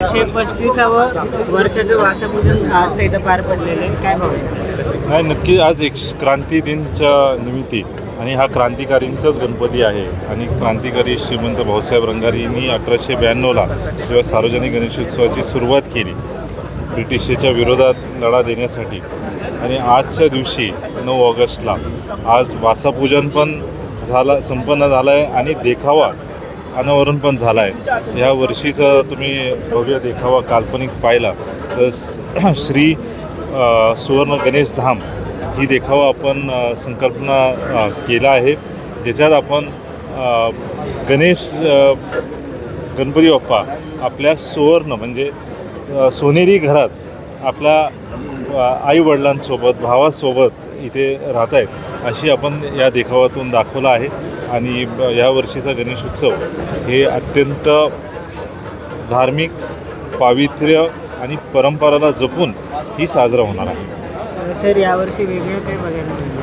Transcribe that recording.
135वं वर्षाचं वासापूजन आता इथं पार पडलेलं आहे. काय भावना? नाही, नक्की आज एक क्रांती दिनच्या निमित्ती आणि हा क्रांतिकारींचाच गणपती आहे. आणि क्रांतिकारी श्रीमंत भाऊसाहेब रंगारींनी 1892ला जेव्हा सार्वजनिक गणेशोत्सवाची सुरुवात केली ब्रिटिशच्या विरोधात लढा देण्यासाठी, आणि आजच्या दिवशी 9 ऑगस्टला आज वासापूजन पण संपन्न झालं आहे आणि देखावा अनावरण पण झाला आहे. या वर्षीचा तुम्ही भव्य देखावा काल्पनिक पाहिला तर श्री सुवर्ण गणेश धाम ही देखावा आपण संकल्पना केला आहे, ज्याच्यात आपण गणपती बाप्पा आपल्या सुवर्ण म्हणजे सोनेरी घरात आपल्या आईवडिलांसोबत भावासोबत इथे राहत आहेत अशी आपण या देखावातून दाखवलं आहे. आणि या वर्षीचा गणेशोत्सव हे अत्यंत धार्मिक पावित्र्य आणि परंपराला जपून ही साजरा होणार आहे. सर, यावर्षी वेगळं काय बघायला मिळालं?